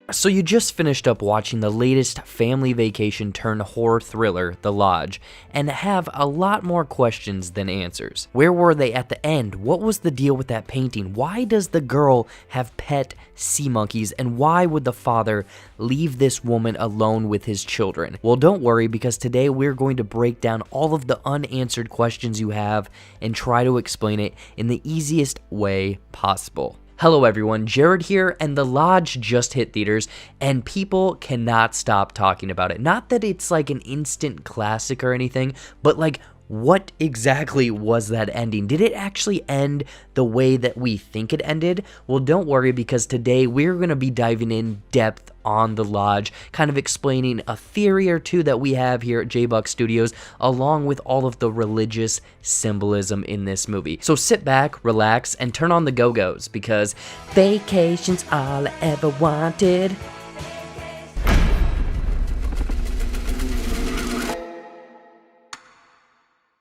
So you just finished up watching the latest family vacation turned horror thriller, The Lodge, and have a lot more questions than answers. Where were they at the end? What was the deal with that painting? Why does the girl have pet sea monkeys? And why would the father leave this woman alone with his children? Well, don't worry, because today we're going to break down all of the unanswered questions you have and try to explain it in the easiest way possible. Hello everyone, Jared here, and The Lodge just hit theaters, and people cannot stop talking about it. Not that it's like an instant classic or anything, but like, what exactly was that ending? Did it actually end the way that we think it ended? Well, don't worry, because today we're going to be diving in depth on The Lodge, kind of explaining a theory or two that we have here at JBuck Studios, along with all of the religious symbolism in this movie. So sit back, relax, and turn on the go-go's, because vacation's all I ever wanted.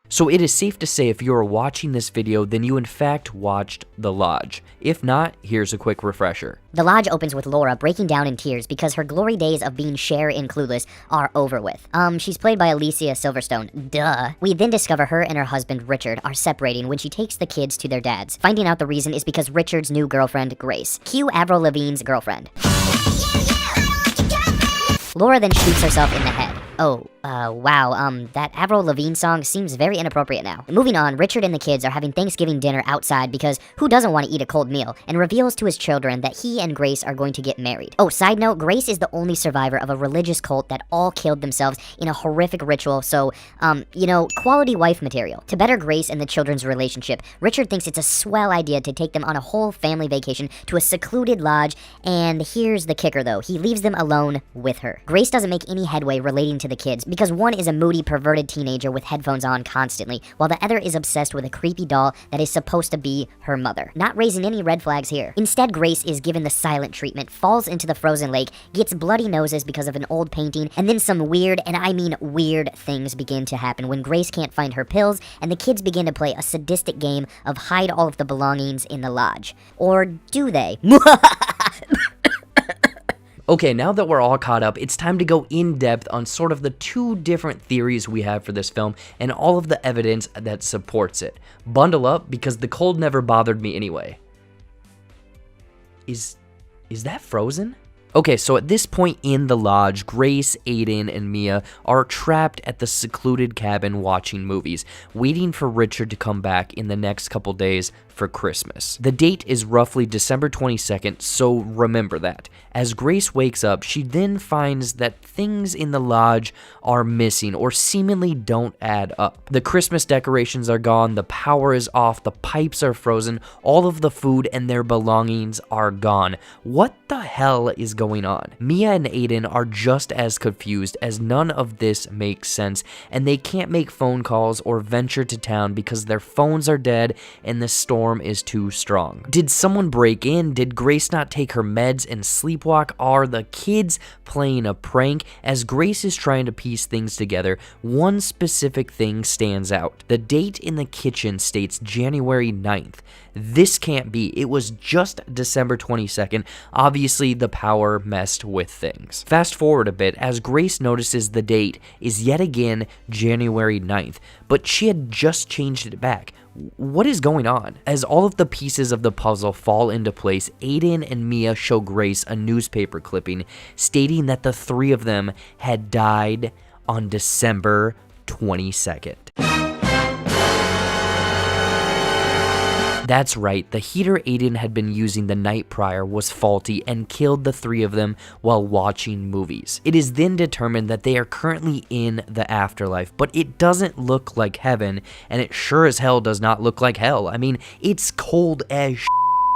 So it is safe to say if you are watching this video, then you in fact watched The Lodge. If not, here's a quick refresher. The Lodge opens with Laura breaking down in tears because her glory days of being Cher in Clueless are over with. She's played by Alicia Silverstone. Duh. We then discover her and her husband, Richard, are separating when she takes the kids to their dad's. Finding out the reason is because Richard's new girlfriend, Grace. Cue Avril Lavigne's girlfriend. Laura then shoots herself in the head. Wow, that Avril Lavigne song seems very inappropriate now. Moving on, Richard and the kids are having Thanksgiving dinner outside because who doesn't want to eat a cold meal, and reveals to his children that he and Grace are going to get married. Oh, side note, Grace is the only survivor of a religious cult that all killed themselves in a horrific ritual, so, quality wife material. To better Grace and the children's relationship, Richard thinks it's a swell idea to take them on a whole family vacation to a secluded lodge, and here's the kicker though, he leaves them alone with her. Grace doesn't make any headway relating to the kids, because one is a moody, perverted teenager with headphones on constantly, while the other is obsessed with a creepy doll that is supposed to be her mother. Not raising any red flags here. Instead, Grace is given the silent treatment, falls into the frozen lake, gets bloody noses because of an old painting, and then some weird, and I mean weird, things begin to happen when Grace can't find her pills, and the kids begin to play a sadistic game of hide all of the belongings in the lodge. Or do they? Okay, now that we're all caught up, it's time to go in depth on sort of the two different theories we have for this film and all of the evidence that supports it. Bundle up, because the cold never bothered me anyway. Is that Frozen? Okay, so at this point in The Lodge, Grace, Jaeden, and Mia are trapped at the secluded cabin watching movies, waiting for Richard to come back in the next couple days for Christmas. The date is roughly December 22nd, so remember that. As Grace wakes up, she then finds that things in the lodge are missing or seemingly don't add up. The Christmas decorations are gone, the power is off, the pipes are frozen, all of the food and their belongings are gone. What the hell is going on? Mia and Jaeden are just as confused, as none of this makes sense, and they can't make phone calls or venture to town because their phones are dead and the storm is too strong. Did someone break in? Did Grace not take her meds and sleepwalk? Are the kids playing a prank? As Grace is trying to piece things together, one specific thing stands out. The date in the kitchen states January 9th. This can't be. It was just December 22nd. Obviously, the power messed with things. Fast forward a bit, as Grace notices the date is yet again January 9th, but she had just changed it back. What is going on? As all of the pieces of the puzzle fall into place, Jaeden and Mia show Grace a newspaper clipping stating that the three of them had died on December 22nd. That's right, the heater Jaeden had been using the night prior was faulty and killed the three of them while watching movies. It is then determined that they are currently in the afterlife, but it doesn't look like heaven, and it sure as hell does not look like hell. I mean, it's cold as shit.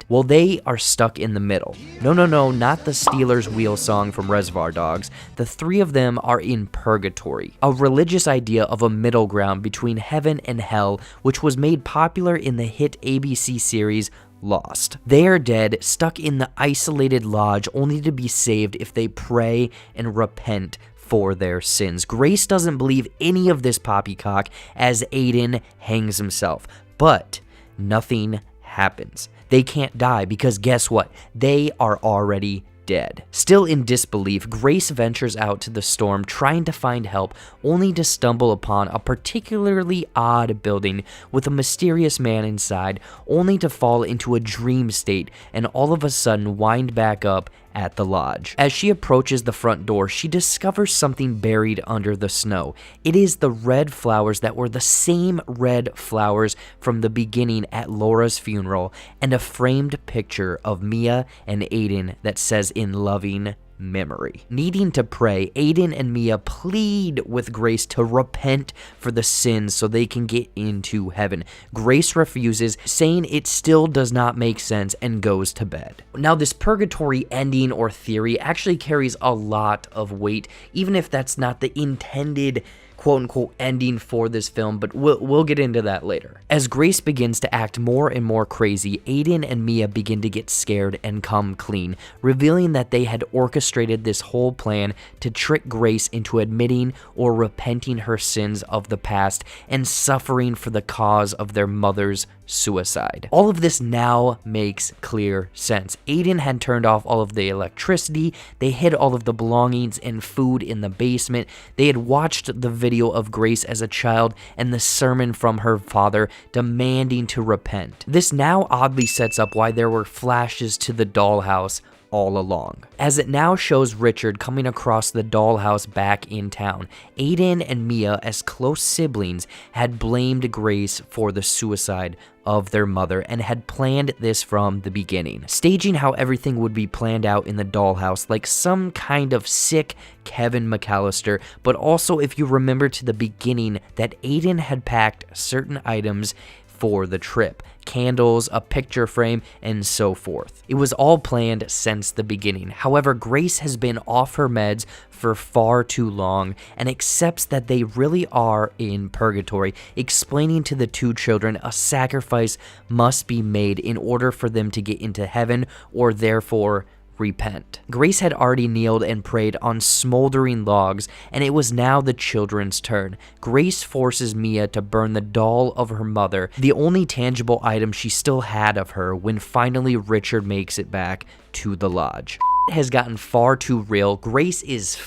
Well, they are stuck in the middle. No, not the Steelers Wheel song from Reservoir Dogs. The three of them are in Purgatory, a religious idea of a middle ground between heaven and hell, which was made popular in the hit ABC series Lost. They are dead, stuck in the isolated lodge, only to be saved if they pray and repent for their sins. Grace doesn't believe any of this poppycock as Jaeden hangs himself, but nothing happens. They can't die because guess what? They are already dead. Still in disbelief, Grace ventures out to the storm trying to find help, only to stumble upon a particularly odd building with a mysterious man inside, only to fall into a dream state and all of a sudden wind back up at the lodge. As she approaches the front door, she discovers something buried under the snow. It is the red flowers that were the same red flowers from the beginning at Laura's funeral, and a framed picture of Mia and Aiden that says in loving memory. Needing to pray, Aiden and Mia plead with Grace to repent for the sins so they can get into heaven. Grace refuses, saying it still does not make sense, and goes to bed. Now, this purgatory ending or theory actually carries a lot of weight, even if that's not the intended quote-unquote ending for this film, but we'll get into that later. As Grace begins to act more and more crazy, Aiden and Mia begin to get scared and come clean, revealing that they had orchestrated this whole plan to trick Grace into admitting or repenting her sins of the past and suffering for the cause of their mother's suicide. All of this now makes clear sense. Aiden had turned off all of the electricity, they hid all of the belongings and food in the basement, they had watched the video of Grace as a child and the sermon from her father demanding to repent. This now oddly sets up why there were flashes to the dollhouse all along, as it now shows Richard coming across the dollhouse back in town. Aiden and Mia, as close siblings, had blamed Grace for the suicide of their mother and had planned this from the beginning, staging how everything would be planned out in the dollhouse like some kind of sick Kevin McAllister, but also, if you remember to the beginning, that Aiden had packed certain items for the trip. Candles, a picture frame, and so forth. It was all planned since the beginning. However, Grace has been off her meds for far too long and accepts that they really are in purgatory, explaining to the two children a sacrifice must be made in order for them to get into heaven, or therefore repent. Grace had already kneeled and prayed on smoldering logs, and it was now the children's turn. Grace forces Mia to burn the doll of her mother, the only tangible item she still had of her, when finally Richard makes it back to the lodge. It has gotten far too real. Grace is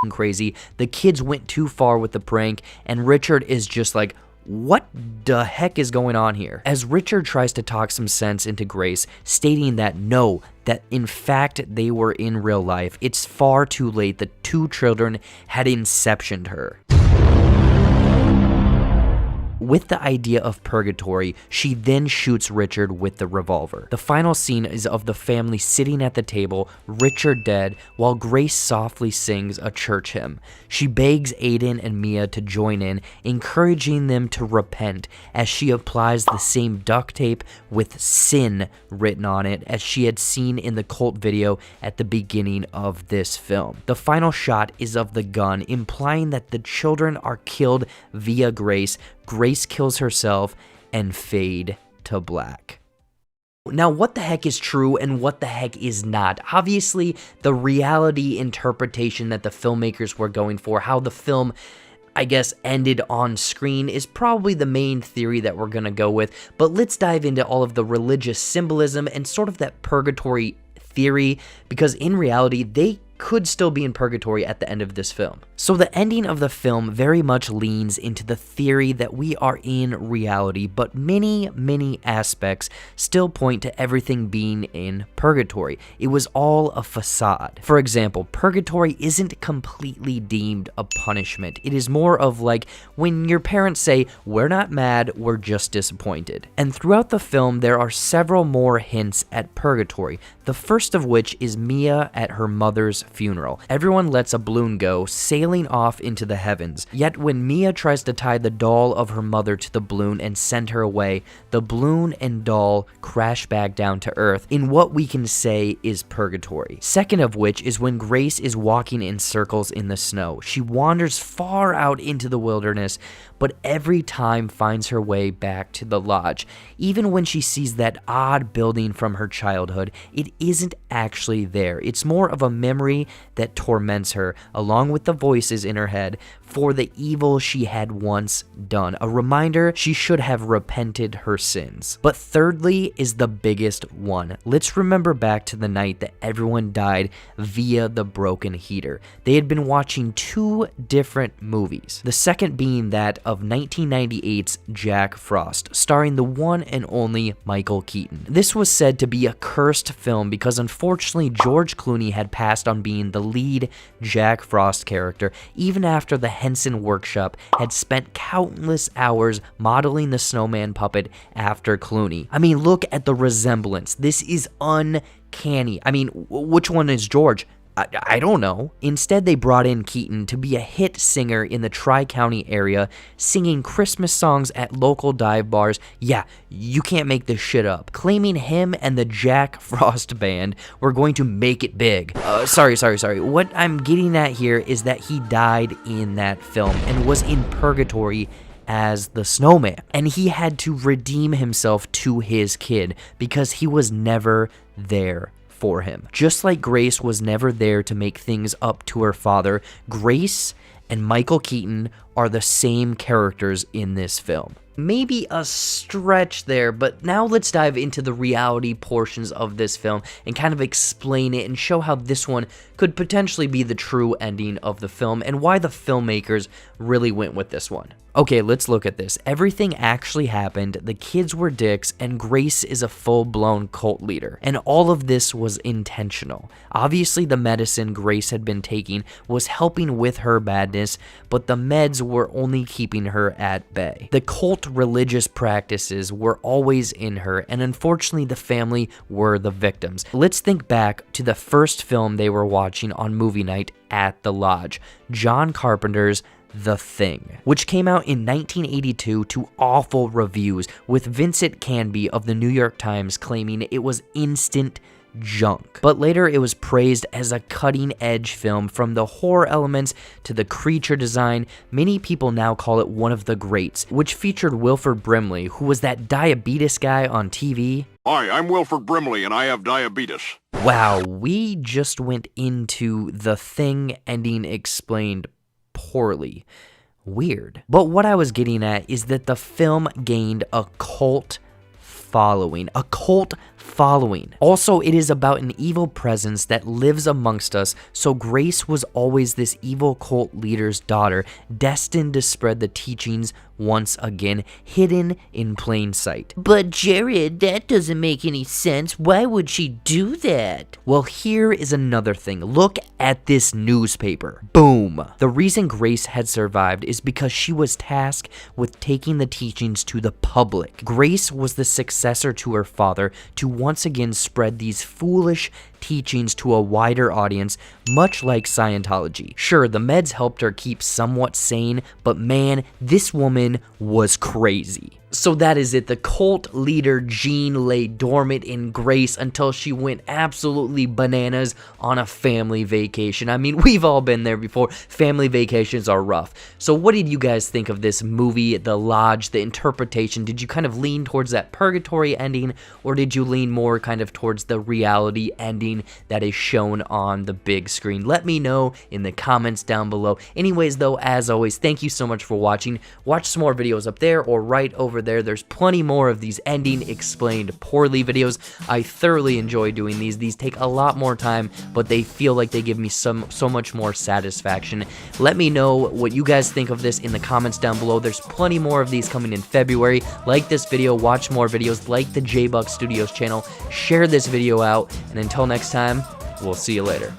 crazy. The kids went too far with the prank, and Richard is just like, what the heck is going on here? As Richard tries to talk some sense into Grace, stating that no, that in fact they were in real life, it's far too late. The two children had inceptioned her. With the idea of purgatory, she then shoots Richard with the revolver. The final scene is of the family sitting at the table, Richard dead, while Grace softly sings a church hymn. She begs Aiden and Mia to join in, encouraging them to repent, as she applies the same duct tape with sin written on it as she had seen in the cult video at the beginning of this film. The final shot is of the gun, implying that the children are killed via Grace. Grace kills herself, and fade to black. Now, what the heck is true and what the heck is not? Obviously, the reality interpretation that the filmmakers were going for, how the film, I guess, ended on screen, is probably the main theory that we're gonna go with, but let's dive into all of the religious symbolism and sort of that purgatory theory, because in reality, they could still be in purgatory at the end of this film. So the ending of the film very much leans into the theory that we are in reality, but many aspects still point to everything being in purgatory. It was all a facade. For example, purgatory isn't completely deemed a punishment. It is more of like when your parents say, "We're not mad, we're just disappointed." And throughout the film, there are several more hints at purgatory. The first of which is Mia at her mother's funeral. Everyone lets a balloon go, sailing off into the heavens. Yet when Mia tries to tie the doll of her mother to the balloon and send her away, the balloon and doll crash back down to earth in what we can say is purgatory. Second of which is when Grace is walking in circles in the snow. She wanders far out into the wilderness, but every time finds her way back to the lodge. Even when she sees that odd building from her childhood, it isn't actually there. It's more of a memory memory that torments her, along with the voices in her head, for the evil she had once done. A reminder she should have repented her sins. But thirdly is the biggest one. Let's remember back to the night that everyone died via the broken heater. They had been watching two different movies. The second being that of 1998's Jack Frost, starring the one and only Michael Keaton. This was said to be a cursed film because unfortunately George Clooney had passed on being the lead Jack Frost character, even after the Henson Workshop had spent countless hours modeling the snowman puppet after Clooney. I mean, look at the resemblance. This is uncanny. I mean, which one is George? I don't know. Instead, they brought in Keaton to be a hit singer in the Tri-County area, singing Christmas songs at local dive bars. Yeah, you can't make this shit up. Claiming him and the Jack Frost band were going to make it big. Sorry. What I'm getting at here is that he died in that film and was in Purgatory as the snowman. And he had to redeem himself to his kid because he was never there for him. Just like Grace was never there to make things up to her father, Grace and Michael Keaton are the same characters in this film. Maybe a stretch there, but now let's dive into the reality portions of this film and kind of explain it and show how this one could potentially be the true ending of the film and why the filmmakers really went with this one. Okay, let's look at this. Everything actually happened, the kids were dicks, and Grace is a full-blown cult leader. And all of this was intentional. Obviously, the medicine Grace had been taking was helping with her badness, but the meds were only keeping her at bay. The cult religious practices were always in her, and unfortunately, the family were the victims. Let's think back to the first film they were watching on movie night at the Lodge, John Carpenter's The Thing, which came out in 1982 to awful reviews, with Vincent Canby of the New York Times claiming it was instant junk. But later it was praised as a cutting-edge film. From the horror elements to the creature design, many people now call it one of the greats, which featured Wilford Brimley, who was that diabetes guy on TV. Hi, I'm Wilford Brimley, and I have diabetes. Wow, we just went into The Thing ending explained poorly. Weird. But what I was getting at is that the film gained a cult following. Also, it is about an evil presence that lives amongst us, so Grace was always this evil cult leader's daughter, destined to spread the teachings once again, hidden in plain sight. But Jared, that doesn't make any sense. Why would she do that? Well, here is another thing. Look at this newspaper. Boom. The reason Grace had survived is because she was tasked with taking the teachings to the public. Grace was the successor to her father to once again spread these foolish teachings to a wider audience, much like Scientology. Sure, the meds helped her keep somewhat sane, but man, this woman was crazy. So that is it. The cult leader gene lay dormant in Grace until she went absolutely bananas on a family vacation. I mean, we've all been there before. Family vacations are rough. So what did you guys think of this movie, The Lodge, the interpretation? Did you kind of lean towards that purgatory ending, or did you lean more kind of towards the reality ending that is shown on the big screen? Let me know in the comments down below. Anyways, though, as always, thank you so much for watching. Watch some more videos up there or right over there. There's plenty more of these ending explained poorly videos. I thoroughly enjoy doing these. These take a lot more time, but they feel like they give me so much more satisfaction. Let me know what you guys think of this in the comments down below. There's plenty more of these coming in February. Like this video, watch more videos, like the JBuck Studios channel, share this video out, and until next time, we'll see you later.